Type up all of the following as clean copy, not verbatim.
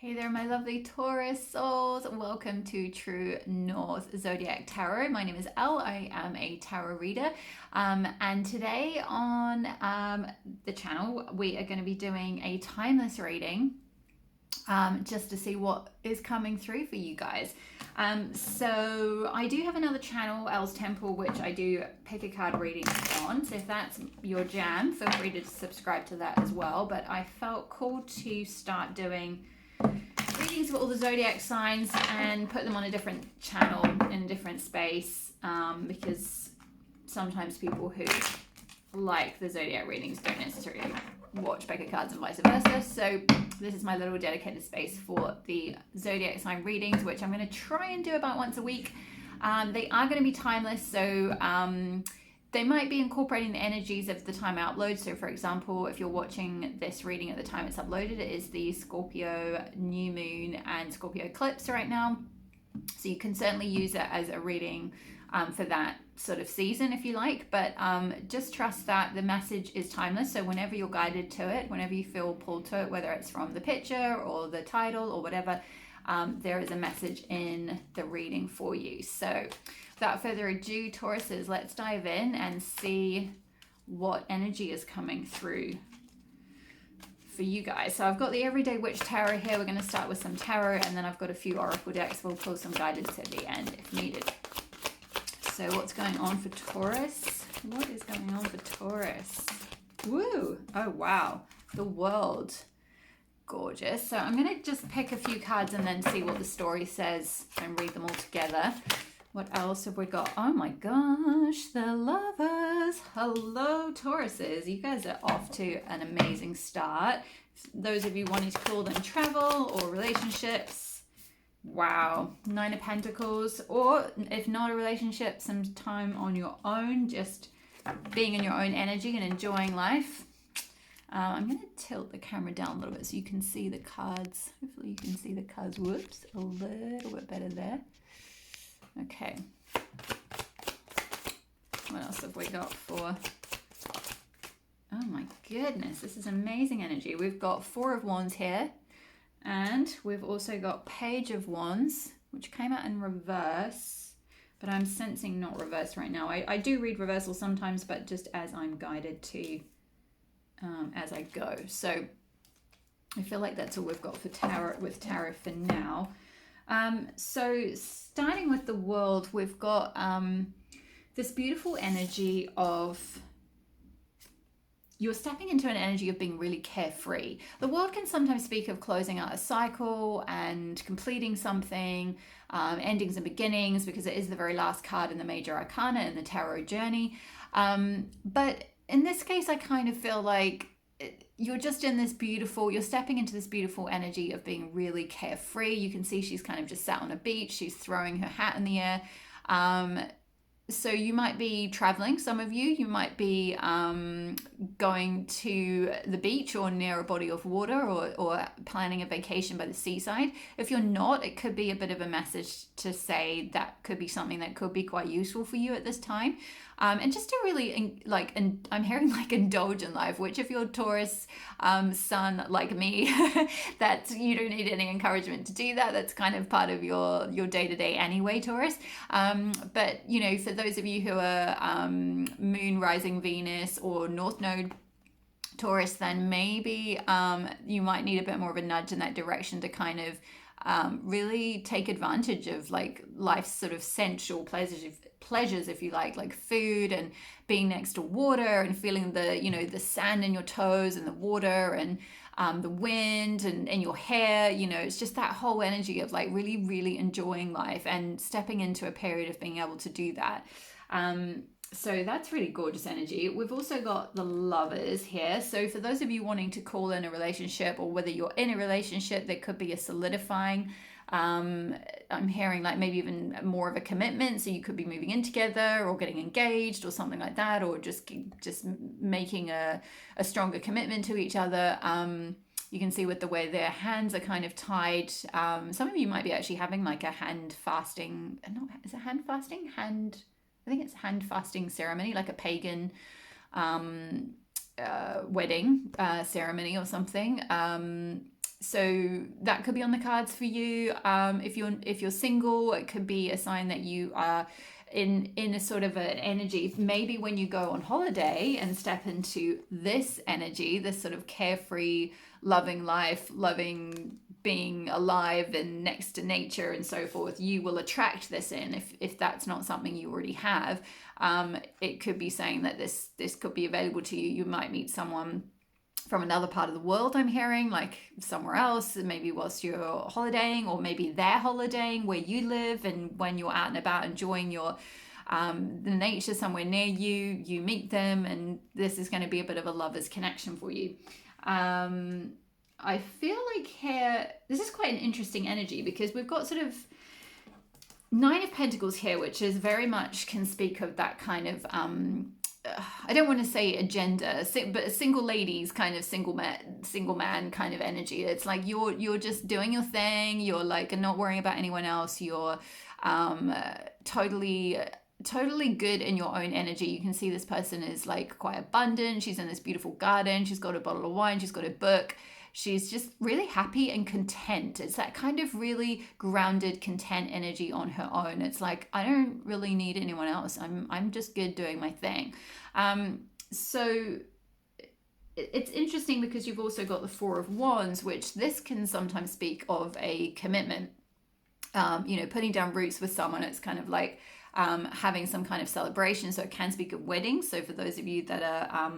Hey there, my lovely Taurus souls. Welcome to True North Zodiac Tarot. My name is Elle. I am a tarot reader. And today on the channel, we are going to be doing a timeless reading just to see what is coming through for you guys. So I do have another channel, Elle's Temple, which I do pick a card readings on. So if that's your jam, feel free to subscribe to that as well. But I felt called to start doing readings for all the zodiac signs and put them on a different channel in a different space, because sometimes people who like the zodiac readings don't necessarily watch pick a cards and vice versa. So this is my little dedicated space for the zodiac sign readings, which I'm going to try and do about once a week. They are going to be timeless, so they might be incorporating the energies of the time I upload. So for example, if you're watching this reading at the time it's uploaded, it is the Scorpio new moon and Scorpio eclipse right now. So you can certainly use it as a reading for that sort of season if you like, but just trust that the message is timeless. So whenever you're guided to it, whenever you feel pulled to it, whether it's from the picture or the title or whatever, there is a message in the reading for you. So without further ado, Tauruses, let's dive in and see what energy is coming through for you guys. So I've got the Everyday Witch Tarot here. We're going to start with some tarot, and then I've got a few oracle decks. We'll pull some guidance at the end if needed. So what's going on for Taurus? What is going on for Taurus? Woo! Oh, wow. The World. Gorgeous. So I'm going to just pick a few cards and then see what the story says and read them all together. What else have we got? Oh my gosh, the Lovers. Hello, Tauruses. You guys are off to an amazing start. Those of you wanting to call them travel or relationships. Wow. 9 of Pentacles. Or if not a relationship, some time on your own, just being in your own energy and enjoying life. I'm going to tilt the camera down a little bit so you can see the cards. Hopefully you can see the cards. Whoops, a little bit better there. Okay. What else have we got for... Oh my goodness, this is amazing energy. We've got 4 of Wands here. And we've also got Page of Wands, which came out in reverse. But I'm sensing not reverse right now. I do read reversal sometimes, but just as I'm guided to... as I go. So I feel like that's all we've got for tarot for now. So starting with the World, we've got this beautiful energy of you're stepping into an energy of being really carefree. The World can sometimes speak of closing out a cycle and completing something, endings and beginnings, because it is the very last card in the major arcana in the tarot journey. But in this case, I kind of feel like you're just in this beautiful, you're stepping into this beautiful energy of being really carefree. You can see she's kind of just sat on a beach. She's throwing her hat in the air. So you might be traveling, some of you might be going to the beach or near a body of water, or planning a vacation by the seaside. If you're not, it could be a bit of a message to say that could be something that could be quite useful for you at this time. And just to really, and I'm hearing like indulge in life, which if you're Taurus sun like me, that you don't need any encouragement to do that. That's kind of part of your day-to-day anyway, Taurus. But, you know, for those of you who are moon, rising Venus, or North Node Taurus, then maybe you might need a bit more of a nudge in that direction to kind of really take advantage of like life's sort of sensual pleasures, if you like food and being next to water and feeling the, you know, the sand in your toes and the water and the wind and your hair. You know, it's just that whole energy of like really, really enjoying life and stepping into a period of being able to do that. So that's really gorgeous energy. We've also got the Lovers here. So for those of you wanting to call in a relationship, or whether you're in a relationship, there could be a solidifying. I'm hearing like maybe even more of a commitment. So you could be moving in together or getting engaged or something like that, or just making a stronger commitment to each other. You can see with the way their hands are kind of tied. Some of you might be actually having like a hand fasting. Is it hand fasting? I think it's hand fasting ceremony, like a pagan wedding ceremony or something. So that could be on the cards for you. If you're single, it could be a sign that you are in a sort of an energy. Maybe when you go on holiday and step into this energy, this sort of carefree, loving life, loving being alive and next to nature and so forth, you will attract this in. If that's not something you already have, it could be saying that this could be available to you. You might meet someone from another part of the world, I'm hearing, like somewhere else, maybe whilst you're holidaying, or maybe they're holidaying where you live, and when you're out and about enjoying your the nature somewhere near you, you meet them, and this is going to be a bit of a lover's connection for you. I feel like here, this is quite an interesting energy, because we've got sort of Nine of Pentacles here, which is very much can speak of that kind of I don't want to say agenda, but a single ladies kind of single man kind of energy. It's like you're just doing your thing. You're like not worrying about anyone else. You're totally good in your own energy. You can see this person is like quite abundant. She's in this beautiful garden. She's got a bottle of wine. She's got a book. She's just really happy and content. It's that kind of really grounded, content energy on her own. It's like, I don't really need anyone else. I'm just good doing my thing. So it's interesting because you've also got the Four of Wands, which this can sometimes speak of a commitment. Putting down roots with someone. It's kind of like having some kind of celebration. So it can speak of weddings. So for those of you that are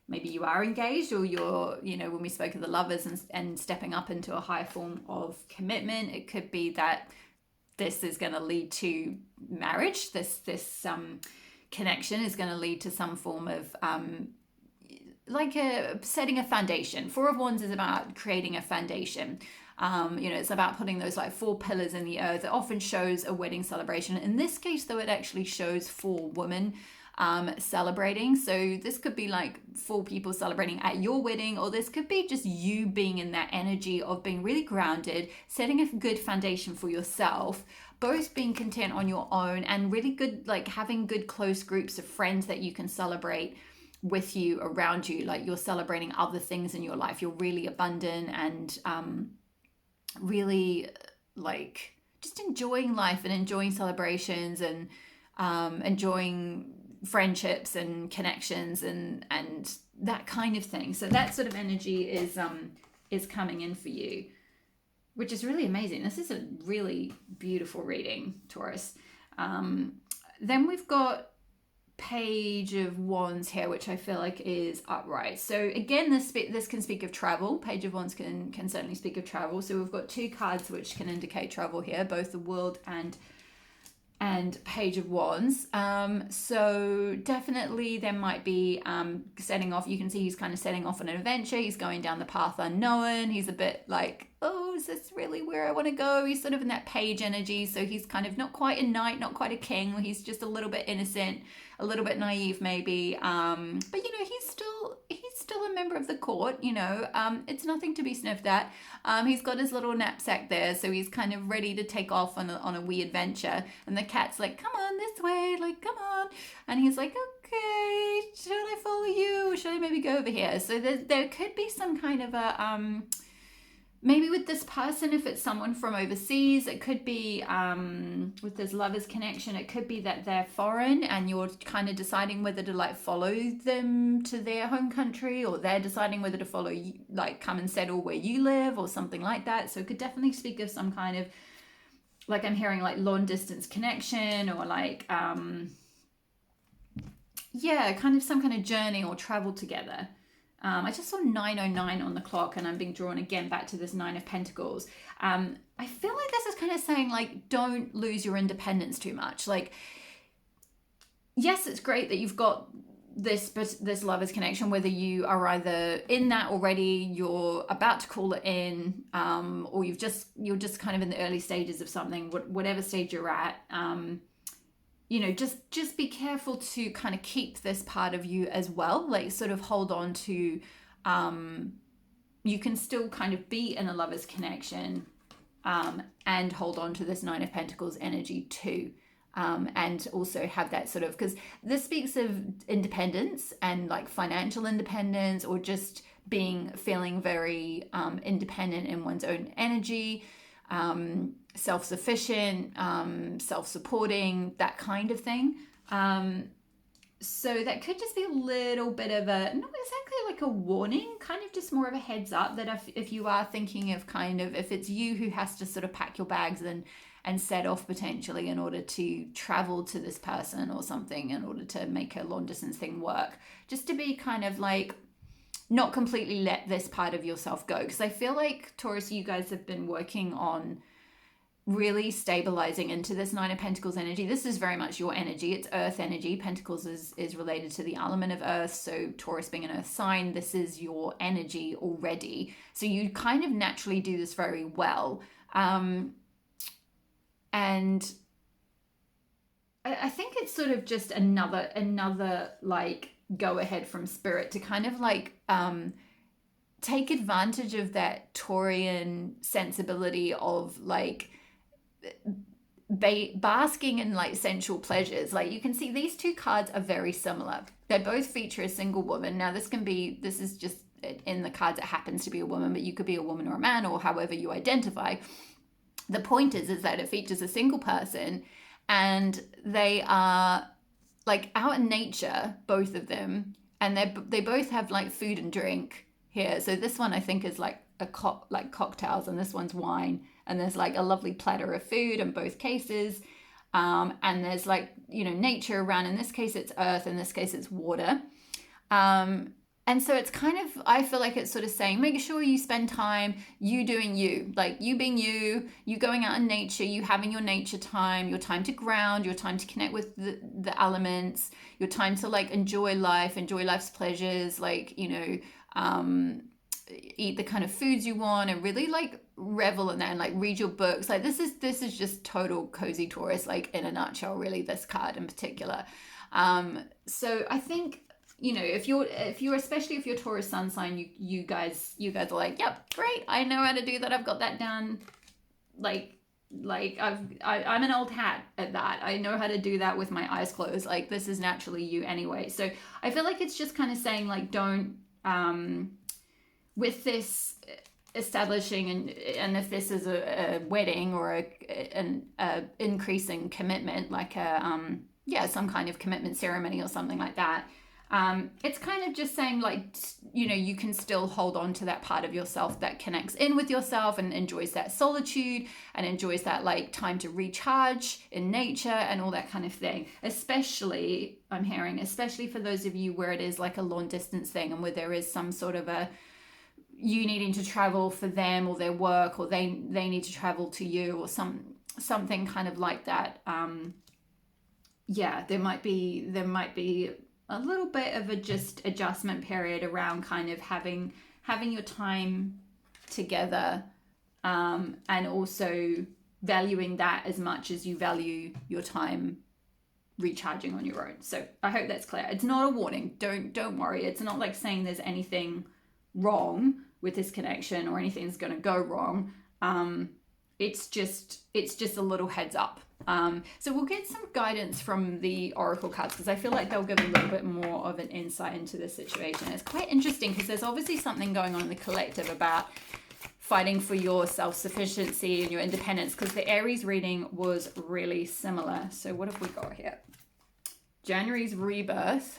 maybe you are engaged, or you're, when we spoke of the lovers and stepping up into a higher form of commitment, it could be that this is going to lead to marriage. This connection is going to lead to some form of setting a foundation. Four of Wands is about creating a foundation. It's about putting those like four pillars in the earth. It often shows a wedding celebration. In this case, though, it actually shows four women celebrating. So this could be like four people celebrating at your wedding, or this could be just you being in that energy of being really grounded, setting a good foundation for yourself, both being content on your own, and really good, like having good close groups of friends that you can celebrate with you around you. Like you're celebrating other things in your life. You're really abundant and really like just enjoying life and enjoying celebrations and enjoying friendships and connections and that kind of thing. So that sort of energy is coming in for you, which is really amazing. This is a really beautiful reading, Taurus. Then we've got Page of Wands here, which I feel like is upright. So again, this can speak of travel. Page of Wands can certainly speak of travel. So we've got two cards which can indicate travel here, both the World and Page of Wands. So definitely there might be setting off. You can see he's kind of setting off on an adventure. He's going down the path unknown. He's a bit like, oh, is this really where I want to go? He's sort of in that page energy. So he's kind of not quite a knight, not quite a king. He's just a little bit innocent, a little bit naive maybe. But he's still a member of the court. It's nothing to be sniffed at. He's got his little knapsack there, so he's kind of ready to take off on a wee adventure. And the cat's like, come on this way, like, come on. And he's like, okay, should I follow you? Or should I maybe go over here? So there could be some kind of a, maybe with this person, if it's someone from overseas, it could be with this lover's connection, it could be that they're foreign and you're kind of deciding whether to like follow them to their home country, or they're deciding whether to follow you, like come and settle where you live or something like that. So it could definitely speak of some kind of, like I'm hearing like long distance connection, or like, kind of some kind of journey or travel together. I just saw 9:09 on the clock, and I'm being drawn again back to this Nine of Pentacles. I feel like this is kind of saying like, don't lose your independence too much. Like, yes, it's great that you've got this lover's connection, whether you are either in that already, you're about to call it in, or you're just kind of in the early stages of something, whatever stage you're at. Just be careful to kind of keep this part of you as well, like sort of hold on to, you can still kind of be in a lover's connection, and hold on to this Nine of Pentacles energy too. And also have that sort of, because this speaks of independence and like financial independence, or just feeling very independent in one's own energy, self-sufficient, self-supporting, that kind of thing. So that could just be a little bit of a, not exactly like a warning, kind of just more of a heads up that if you are thinking of kind of, if it's you who has to sort of pack your bags and set off potentially in order to travel to this person or something in order to make a long distance thing work, just to be kind of like, not completely let this part of yourself go. Because I feel like, Taurus, you guys have been working on really stabilizing into this Nine of Pentacles energy. This is very much your energy. It's earth energy. Pentacles is related to the element of earth. So Taurus being an earth sign, this is your energy already. So you kind of naturally do this very well. And I think it's sort of just another like go ahead from spirit to kind of like take advantage of that Taurian sensibility of like basking in like sensual pleasures. Like you can see these two cards are very similar. They both feature a single woman. Now this is just in the cards, it happens to be a woman, but you could be a woman or a man or however you identify. The point is that it features a single person and they are like out in nature, both of them, and they both have like food and drink here. So this one I think is like like cocktails, and this one's wine, and there's like a lovely platter of food in both cases, and there's like, you know, nature around. In this case it's earth, in this case it's water, and so it's kind of, I feel like it's sort of saying, make sure you spend time, you doing you, like you being you going out in nature, you having your nature time, your time to ground, your time to connect with the elements, your time to like enjoy life's pleasures, like, you know, eat the kind of foods you want and really like revel in that and like read your books. Like this is just total cozy Taurus, like in a nutshell, really, this card in particular. So I think, you know, if you're especially if you're Taurus sun sign, you guys are like, yep, great, I know how to do that, I've got that down, like I'm an old hat at that, I know how to do that with my eyes closed, like this is naturally you anyway. So I feel like it's just kind of saying like, don't with this establishing, and if this is a wedding or a increasing commitment, like some kind of commitment ceremony or something like that, it's kind of just saying like, you know, you can still hold on to that part of yourself that connects in with yourself and enjoys that solitude and enjoys that like time to recharge in nature and all that kind of thing. Especially, I'm hearing, especially for those of you where it is like a long distance thing and where there is some sort of a, you needing to travel for them or their work, or they need to travel to you, or something kind of like that. There might be a little bit of a just adjustment period around kind of having your time together, and also valuing that as much as you value your time recharging on your own. So I hope that's clear. It's not a warning. Don't worry. It's not like saying there's anything wrong with this connection or anything's going to go wrong. It's just a little heads up. So we'll get some guidance from the oracle cards because I feel like they'll give a little bit more of an insight into this situation. It's quite interesting because there's obviously something going on in the collective about fighting for your self-sufficiency and your independence, because the Aries reading was really similar. So what have we got here? January's rebirth.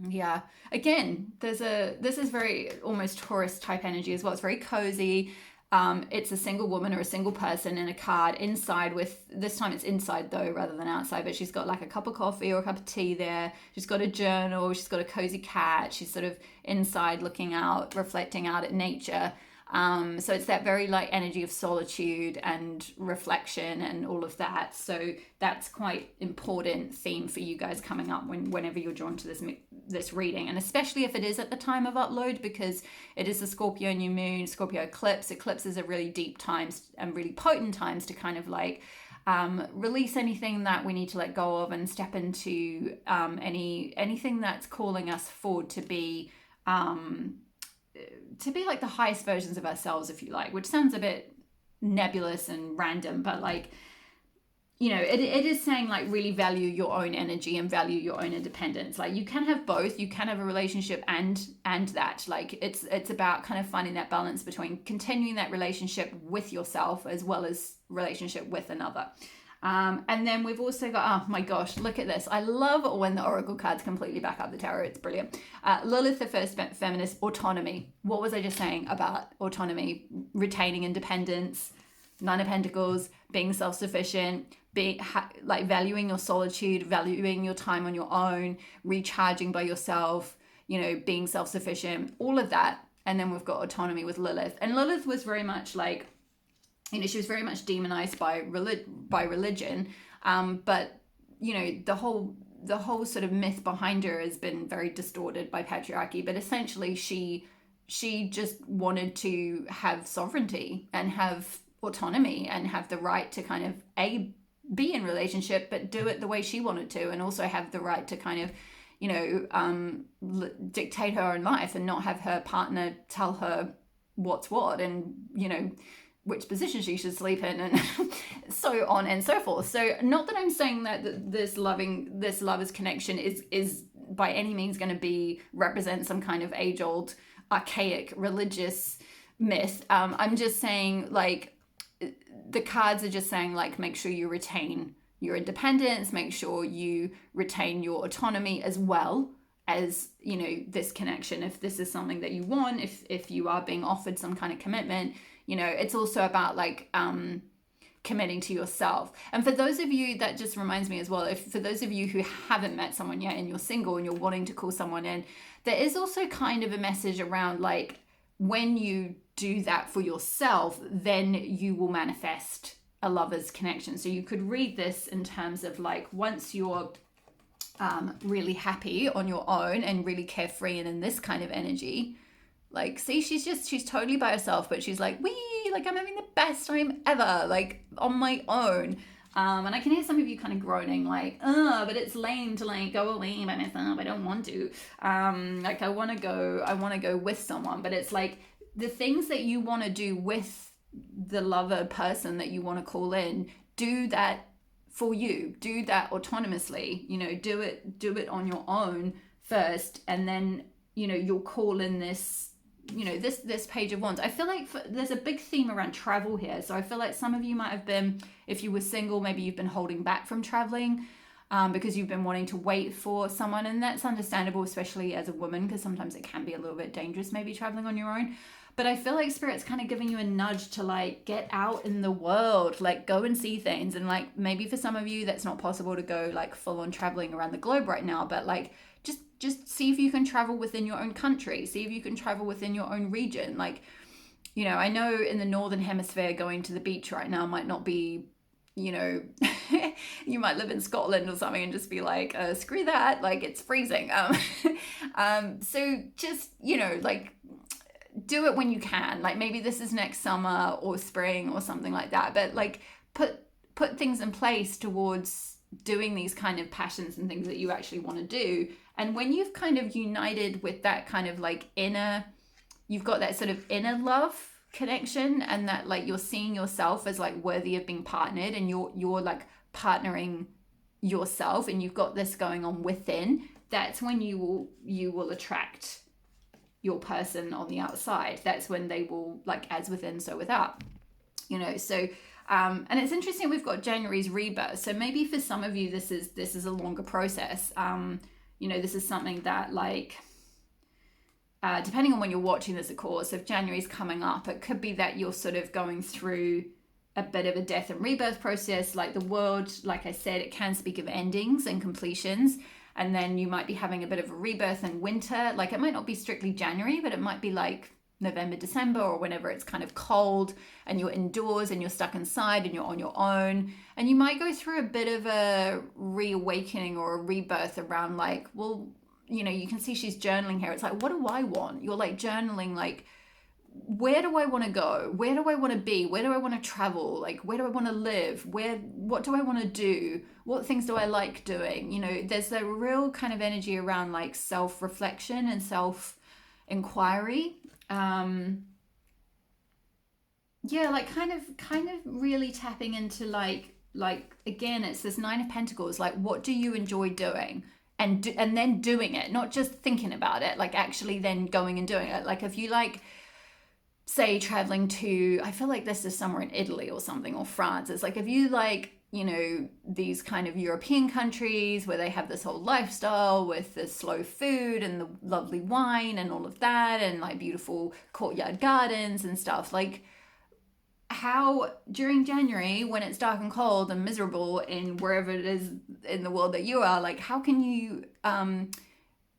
Yeah, again, this is very almost Taurus type energy as well. It's very cozy. It's a single woman or a single person in a card inside with, this time it's inside though rather than outside, but she's got like a cup of coffee or a cup of tea there. She's got a journal, she's got a cozy cat. She's sort of inside looking out, reflecting out at nature. So it's that very like energy of solitude and reflection and all of that. So that's quite important theme for you guys coming up whenever you're drawn to this reading, and especially if it is at the time of upload, because it is the Scorpio new moon, Scorpio eclipse. Eclipses are really deep times and really potent times to kind of like release anything that we need to let go of and step into anything that's calling us forward to be like the highest versions of ourselves, if you like, which sounds a bit nebulous and random, but like it is saying like really value your own energy and value your own independence. Like you can have both. You can have a relationship and that. Like it's about kind of finding that balance between continuing that relationship with yourself as well as relationship with another. And then we've also got, oh my gosh, look at this. I love when the oracle cards completely back up the tarot. It's brilliant. Lilith, the first feminist, autonomy. What was I just saying about autonomy? Retaining independence, Nine of Pentacles, being self-sufficient, like valuing your solitude, valuing your time on your own, recharging by yourself, being self-sufficient, all of that. And then we've got autonomy with Lilith. And Lilith was very much like, she was very much demonized by religion, but the whole sort of myth behind her has been very distorted by patriarchy. But essentially, she just wanted to have sovereignty and have autonomy and have the right to kind of be in relationship, but do it the way she wanted to, and also have the right to kind of dictate her own life and not have her partner tell her what's what and which position she should sleep in, and so on and so forth. So not that I'm saying that this lover's connection is by any means going to represent some kind of age-old archaic religious myth. I'm just saying, like, the cards are just saying, like, make sure you retain your independence, make sure you retain your autonomy, as well as this connection. If this is something that you want, if you are being offered some kind of commitment, it's also about like committing to yourself. And for those of you, that just reminds me as well, for those of you who haven't met someone yet and you're single and you're wanting to call someone in, there is also kind of a message around, like, when you do that for yourself, then you will manifest a lover's connection. So you could read this in terms of, like, once you're really happy on your own and really carefree and in this kind of energy, like, see, she's totally by herself, but she's like, like, I'm having the best time ever, like, on my own. And I can hear some of you kind of groaning, like, but it's lame to, like, go away by myself. I don't want to. Like, I want to go with someone. But it's like, the things that you want to do with the lover person that you want to call in, do that for you. Do that autonomously. Do it on your own first, and then you'll call in this this Page of Wands. I feel like there's a big theme around travel here. So I feel like some of you might have been, if you were single, maybe you've been holding back from traveling because you've been wanting to wait for someone, and that's understandable, especially as a woman, because sometimes it can be a little bit dangerous maybe traveling on your own. But I feel like Spirit's kind of giving you a nudge to, like, get out in the world, like, go and see things. And, like, maybe for some of you that's not possible to go, like, full on traveling around the globe right now, but, like, just see if you can travel within your own country, see if you can travel within your own region. Like, I know in the northern hemisphere, going to the beach right now might not be, you might live in Scotland or something and just be like, screw that, like, it's freezing. So just, like, do it when you can. Like, maybe this is next summer or spring or something like that, but, like, put things in place towards doing these kind of passions and things that you actually want to do. And when you've kind of united with that kind of, like, you've got that sort of inner love connection, and that, like, you're seeing yourself as, like, worthy of being partnered, and you're like partnering yourself, and you've got this going on within, that's when you will attract your person on the outside. That's when they will, like, as within, so without, so and it's interesting, we've got January's rebirth. So maybe for some of you, this is a longer process. This is something that, like, depending on when you're watching this, of course, if January's coming up, it could be that you're sort of going through a bit of a death and rebirth process. Like, the world, like I said, it can speak of endings and completions. And then you might be having a bit of a rebirth in winter. Like, it might not be strictly January, but it might be like November, December, or whenever it's kind of cold and you're indoors and you're stuck inside and you're on your own. And you might go through a bit of a reawakening or a rebirth around, like, well, you can see she's journaling here. It's like, what do I want? You're, like, journaling, like, where do I want to go? Where do I want to be? Where do I want to travel? Like, where do I want to live? What do I want to do? What things do I like doing? There's a real kind of energy around, like, self-reflection and self-inquiry. Like, kind of really tapping into, like, like, again, it's this Nine of Pentacles. Like, what do you enjoy doing? And then doing it, not just thinking about it, like actually then going and doing it. Like if you like, say, traveling to, I feel like this is somewhere in Italy or something, or France. It's like if you like, you know, these kind of European countries where they have this whole lifestyle with the slow food and the lovely wine and all of that, and like beautiful courtyard gardens and stuff. Like, how during January, when it's dark and cold and miserable in wherever it is in the world that you are, like how can you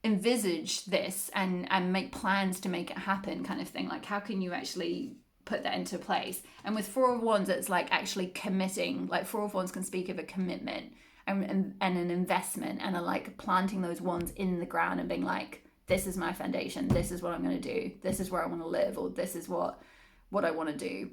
envisage this and make plans to make it happen, kind of thing? Like how can you actually put that into place? And with Four of Wands, it's like actually committing. Like Four of Wands can speak of a commitment and an investment, and a like planting those wands in the ground and being like, this is my foundation, this is what I'm going to do, this is where I want to live, or this is what I want to do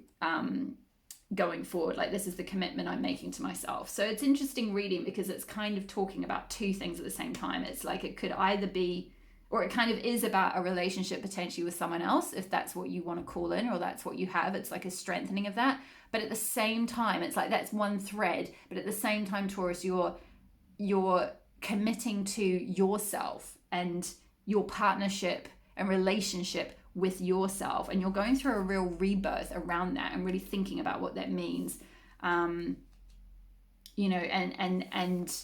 going forward. Like this is the commitment I'm making to myself. So it's interesting reading because it's kind of talking about two things at the same time. It's like it could either be, or it kind of is about a relationship potentially with someone else, if that's what you want to call in, or that's what you have. It's like a strengthening of that. But at the same time, it's like that's one thread. But at the same time, Taurus, you're committing to yourself and your partnership and relationship with yourself, and you're going through a real rebirth around that and really thinking about what that means. You know, and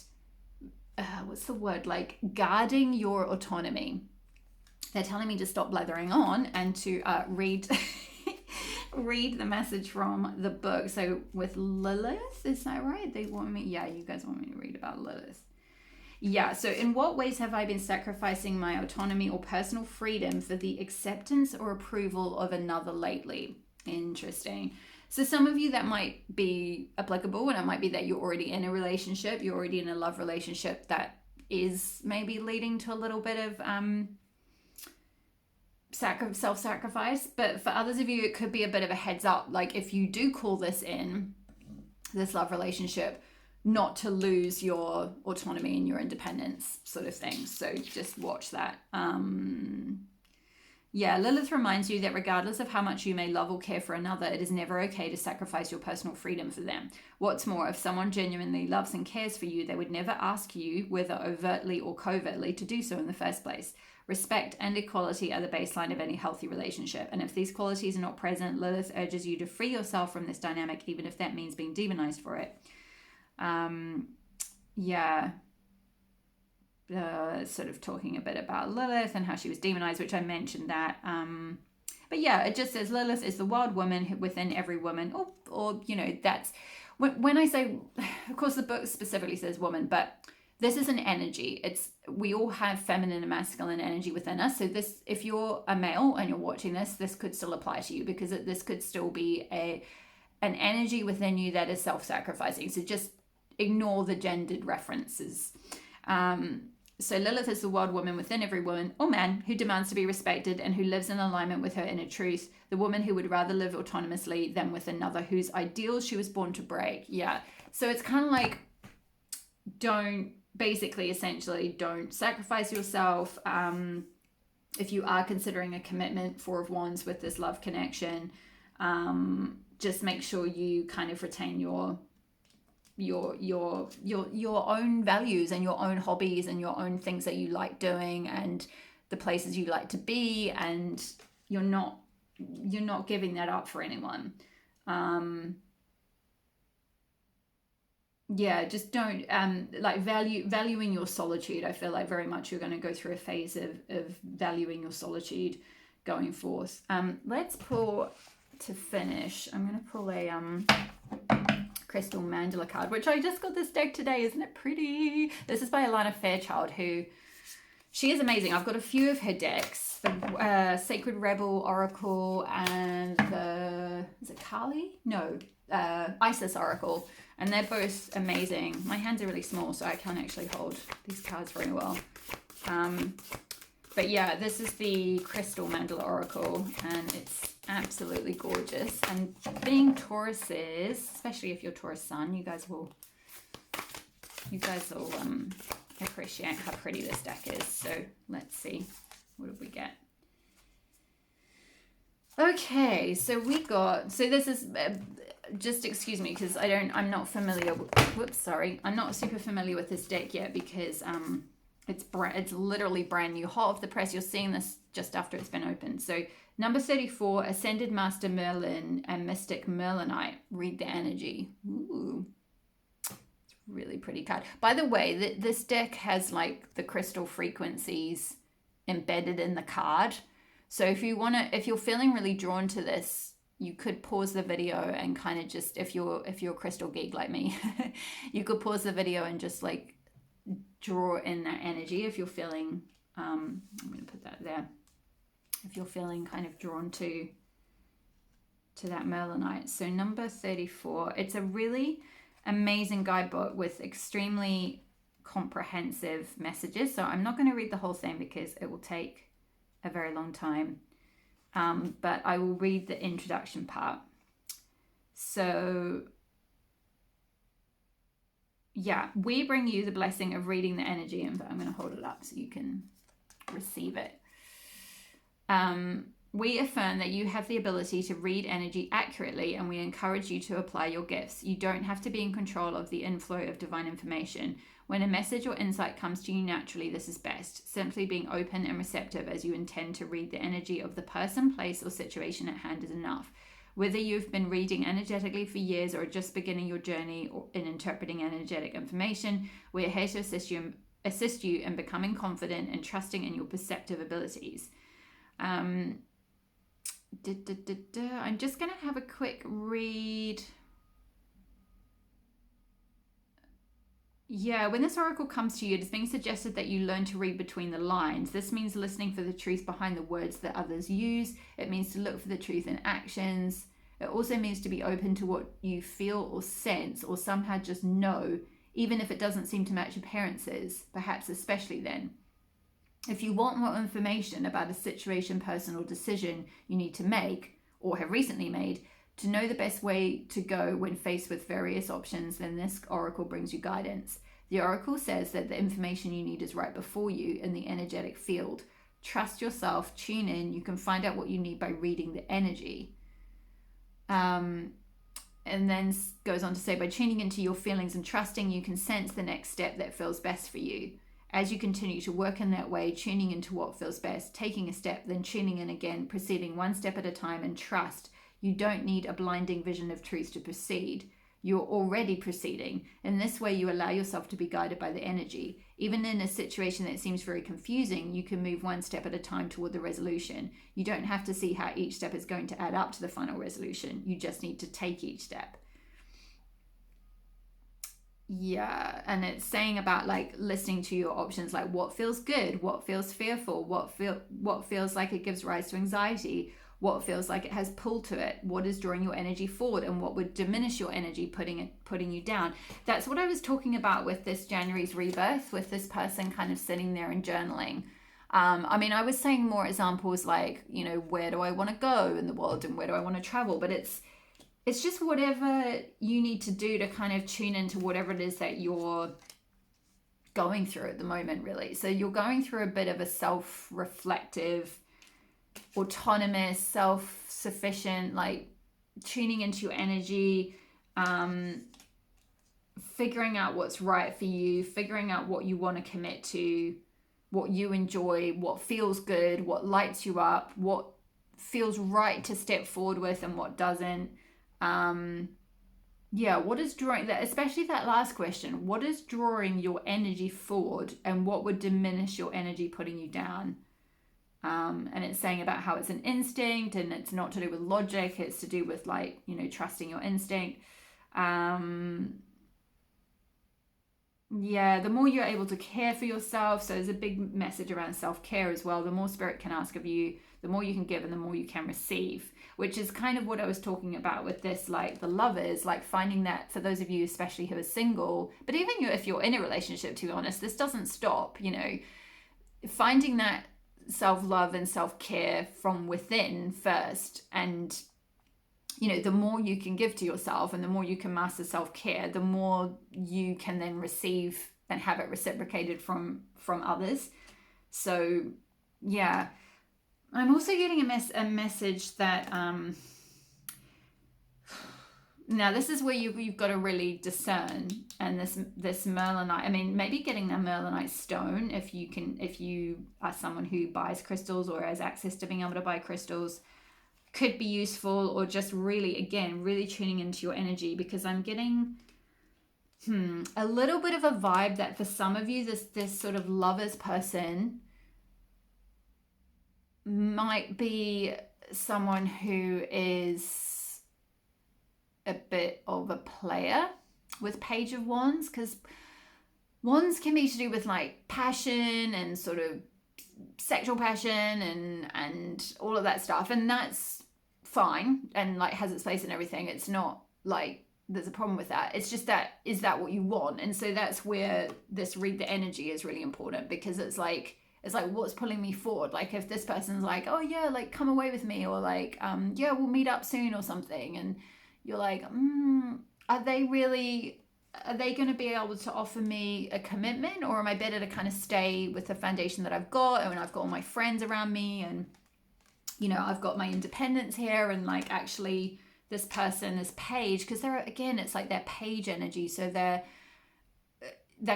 what's the word, like guarding your autonomy. They're telling me to stop blathering on and to read read the message from the book. So with Lilith, is that right? They want me, yeah, you guys want me to read about Lilith. Yeah, so in what ways have I been sacrificing my autonomy or personal freedom for the acceptance or approval of another lately? Interesting. So some of you that might be applicable, and it might be that you're already in a relationship, you're already in a love relationship that is maybe leading to a little bit of self-sacrifice. But for others of you, it could be a bit of a heads up. Like if you do call this in, this love relationship, not to lose your autonomy and your independence, sort of thing. So just watch that. Yeah, Lilith reminds you that regardless of how much you may love or care for another, it is never okay to sacrifice your personal freedom for them. What's more, if someone genuinely loves and cares for you, they would never ask you, whether overtly or covertly, to do so in the first place. Respect and equality are the baseline of any healthy relationship. And if these qualities are not present, Lilith urges you to free yourself from this dynamic, even if that means being demonized for it. Sort of talking a bit about Lilith and how she was demonized, which I mentioned that. But yeah, it just says Lilith is the wild woman within every woman, or you know, that's when I say, of course, the book specifically says woman, but this is an energy. We all have feminine and masculine energy within us. So this, if you're a male and you're watching this could still apply to you, because this could still be an energy within you that is self-sacrificing. So just ignore the gendered references. So Lilith is the wild woman within every woman or man who demands to be respected and who lives in alignment with her inner truth. The woman who would rather live autonomously than with another, whose ideals she was born to break. Yeah. So it's kind of like, essentially don't sacrifice yourself. If you are considering a commitment, Four of Wands with this love connection, just make sure you kind of retain your own values and your own hobbies and your own things that you like doing and the places you like to be, and you're not giving that up for anyone. Just don't valuing your solitude. I feel like very much you're going to go through a phase of valuing your solitude going forth. Let's pull, to finish, I'm going to pull a crystal mandala card, which I just got this deck today. Isn't it pretty? This is by Alana Fairchild, who, she is amazing. I've got a few of her decks, the Sacred Rebel Oracle and the, is it Kali? No, Isis Oracle, and they're both amazing. My hands are really small, so I can't actually hold these cards very well. But yeah, this is the Crystal Mandala Oracle, and it's absolutely gorgeous. And being Tauruses, especially if you're Taurus Sun, you guys will appreciate how pretty this deck is. So let's see, what did we get? Okay, so we got, so this is just excuse me because I'm not familiar whoops, sorry, I'm not super familiar with this deck yet because it's literally brand new, hot off the press. You're seeing this just after it's been opened. So number 34, Ascended Master Merlin and Mystic Merlinite. Read the energy. Ooh, it's really pretty card. By the way, this deck has like the crystal frequencies embedded in the card. So if you're feeling really drawn to this, you could pause the video and kind of just, if you're a crystal geek like me, you could pause the video and just like draw in that energy if you're feeling, I'm going to put that there, if you're feeling kind of drawn to that Merlinite. So number 34, it's a really amazing guidebook with extremely comprehensive messages. So I'm not going to read the whole thing because it will take a very long time. But I will read the introduction part. So yeah, we bring you the blessing of reading the energy, and I'm going to hold it up so you can receive it. We affirm that you have the ability to read energy accurately, and we encourage you to apply your gifts. You don't have to be in control of the inflow of divine information. When a message or insight comes to you naturally, this is best. Simply being open and receptive as you intend to read the energy of the person, place, or situation at hand is enough. Whether you've been reading energetically for years or just beginning your journey in interpreting energetic information, we're here to assist you in becoming confident and trusting in your perceptive abilities. I'm just going to have a quick read. Yeah, when this oracle comes to you, it is being suggested that you learn to read between the lines. This means listening for the truth behind the words that others use. It means to look for the truth in actions. It also means to be open to what you feel or sense or somehow just know, even if it doesn't seem to match appearances, perhaps especially then. If you want more information about a situation, person, or decision you need to make or have recently made, to know the best way to go when faced with various options, then this oracle brings you guidance. The oracle says that the information you need is right before you in the energetic field. Trust yourself, tune in. You can find out what you need by reading the energy. And then goes on to say, by tuning into your feelings and trusting, you can sense the next step that feels best for you. As you continue to work in that way, tuning into what feels best, taking a step, then tuning in again, proceeding one step at a time, and trust. You don't need a blinding vision of truth to proceed. You're already proceeding. In this way, you allow yourself to be guided by the energy. Even in a situation that seems very confusing, you can move one step at a time toward the resolution. You don't have to see how each step is going to add up to the final resolution. You just need to take each step. Yeah, and it's saying about like listening to your options, like what feels good, what feels fearful, what feels like it gives rise to anxiety, what feels like it has pull to it, what is drawing your energy forward, and what would diminish your energy, putting you down. That's what I was talking about with this January's rebirth, with this person kind of sitting there and journaling. I mean, I was saying more examples like, you know, where do I want to go in the world and where do I want to travel? But it's just whatever you need to do to kind of tune into whatever it is that you're going through at the moment, really. So you're going through a bit of a self-reflective, autonomous, self-sufficient, like tuning into your energy, figuring out what's right for you, figuring out what you want to commit to, what you enjoy, what feels good, what lights you up, what feels right to step forward with and what doesn't. What is drawing that, especially that last question, what is drawing your energy forward and what would diminish your energy putting you down? And it's saying about how it's an instinct and it's not to do with logic, it's to do with like, you know, trusting your instinct. The more you're able to care for yourself, so there's a big message around self-care as well. The more spirit can ask of you, the more you can give and the more you can receive, which is kind of what I was talking about with this, like the lovers, like finding that for those of you especially who are single, but even if you're in a relationship, to be honest, this doesn't stop, you know, finding that self-love and self-care from within first. And you know, the more you can give to yourself and the more you can master self-care, the more you can then receive and have it reciprocated from others. So yeah, I'm also getting a message that Now this is where you've got to really discern, and this Merlinite, I mean, maybe getting that Merlinite stone, if you are someone who buys crystals or has access to being able to buy crystals, could be useful, or just really, again, really tuning into your energy, because I'm getting a little bit of a vibe that for some of you, this sort of lovers person might be someone who is a bit of a player with Page of Wands, because Wands can be to do with like passion and sort of sexual passion and all of that stuff, and that's fine and like has its place and everything. It's not like there's a problem with that. It's just that, is that what you want? And so that's where this read the energy is really important, because it's like what's pulling me forward. Like if this person's like, oh yeah, like come away with me, or like yeah, we'll meet up soon or something, and you're like, are they going to be able to offer me a commitment, or am I better to kind of stay with the foundation that I've got, and I've got all my friends around me, and I've got my independence here, and like actually this person is Page, because they're, again, it's like their Page energy, so they're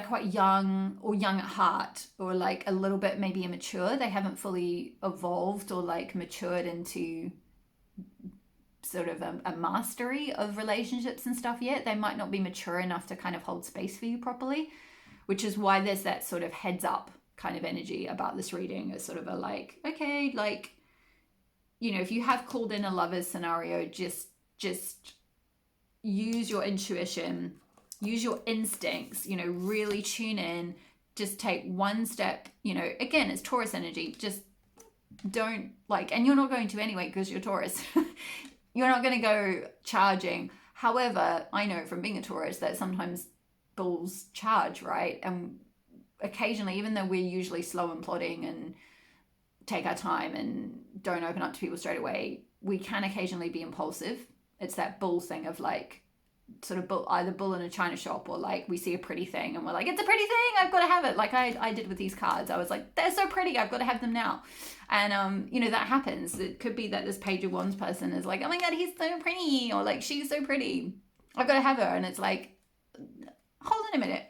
quite young, or young at heart, or like a little bit maybe immature. They haven't fully evolved or like matured into sort of a mastery of relationships and stuff yet. They might not be mature enough to kind of hold space for you properly, which is why there's that sort of heads up kind of energy about this reading. It's sort of a like, okay, like, if you have called in a lover's scenario, just use your intuition, use your instincts, really tune in, just take one step, again, it's Taurus energy, just don't and you're not going to anyway, because you're Taurus. You're not going to go charging. However, I know from being a Taurus that sometimes bulls charge, right? And occasionally, even though we're usually slow and plodding and take our time and don't open up to people straight away, we can occasionally be impulsive. It's that bull thing of like, sort of either bull in a china shop, or like we see a pretty thing and we're like, it's a pretty thing, I've got to have it. Like I did with these cards. I was like, they're so pretty, I've got to have them now. And that happens. It could be that this Page of Wands person is like, oh my god, he's so pretty, or like, she's so pretty, I've got to have her. And it's like, hold on a minute.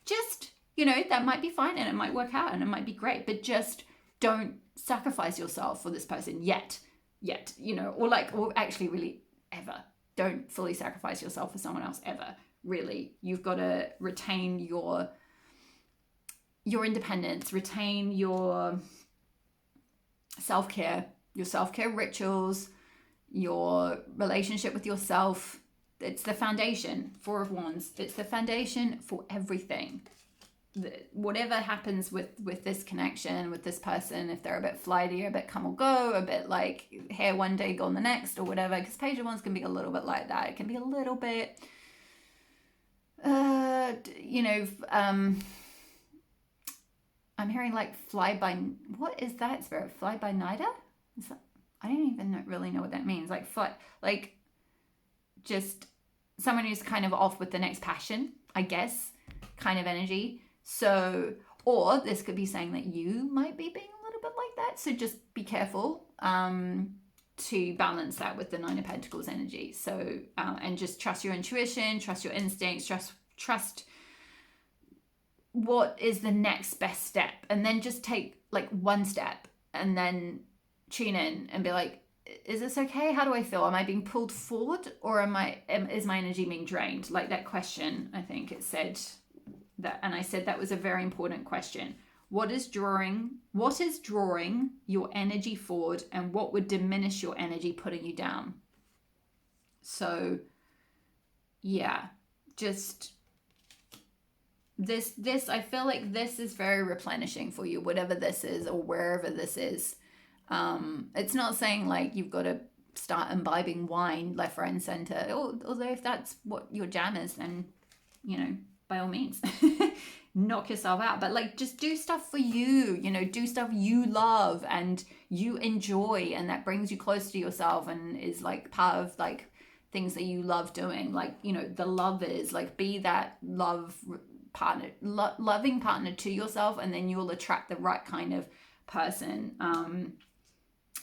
Just, that might be fine, and it might work out, and it might be great, but just don't sacrifice yourself for this person yet, or actually really ever. Don't fully sacrifice yourself for someone else ever. Really, you've got to retain your independence, retain your self-care rituals, your relationship with yourself. It's the foundation. Four of Wands. It's the foundation for everything. Whatever happens with this connection, with this person, if they're a bit flighty, or a bit come or go, a bit like here one day, gone the next, or whatever, because Page of Wands can be a little bit like that. It can be a little bit, I'm hearing like what is that, spirit? Fly by nighter? I don't even really know what that means. Like just someone who's kind of off with the next passion, I guess, kind of energy. So, or this could be saying that you might be being a little bit like that. So just be careful to balance that with the Nine of Pentacles energy. So, and just trust your intuition, trust your instincts, trust what is the next best step. And then just take like one step and then tune in and be like, is this okay? How do I feel? Am I being pulled forward, or is my energy being drained? Like that question, I think it said that, and I said that was a very important question. What is drawing your energy forward, and what would diminish your energy, putting you down? So yeah, just this I feel like this is very replenishing for you, whatever this is, or wherever this is. It's not saying like you've got to start imbibing wine left, right, and center. Although if that's what your jam is, then by all means, knock yourself out. But like, just do stuff for you. Do stuff you love and you enjoy, and that brings you close to yourself and is like part of like things that you love doing. Like the love is like, be that loving partner to yourself, and then you'll attract the right kind of person.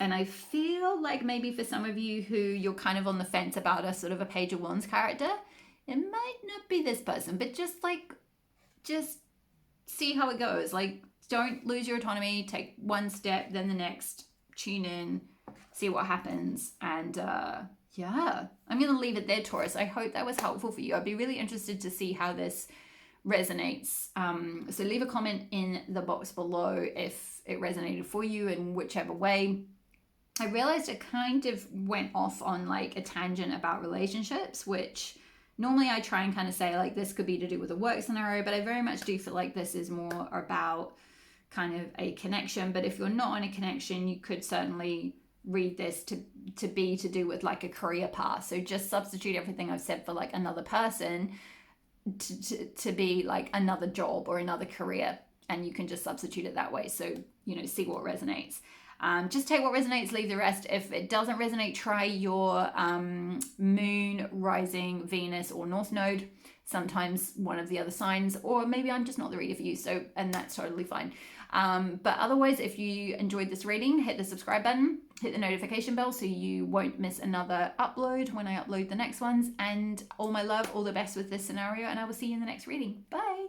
And I feel like maybe for some of you who you're kind of on the fence about a sort of a Page of Wands character, it might not be this person, but just see how it goes. Like, don't lose your autonomy. Take one step, then the next. Tune in, see what happens. And yeah, I'm going to leave it there, Taurus. I hope that was helpful for you. I'd be really interested to see how this resonates. So leave a comment in the box below if it resonated for you in whichever way. I realized it kind of went off on like a tangent about relationships, which normally I try and kind of say like this could be to do with a work scenario, but I very much do feel like this is more about kind of a connection. But if you're not on a connection, you could certainly read this to be to do with like a career path. So just substitute everything I've said for like another person to be like another job or another career, and you can just substitute it that way. So, you know, see what resonates. Just take what resonates, leave the rest. If it doesn't resonate, try your moon, rising, Venus, or North Node. Sometimes one of the other signs, or maybe I'm just not the reader for you. So, and that's totally fine. But otherwise, if you enjoyed this reading, hit the subscribe button, hit the notification bell so you won't miss another upload when I upload the next ones. And all my love, all the best with this scenario, and I will see you in the next reading. Bye.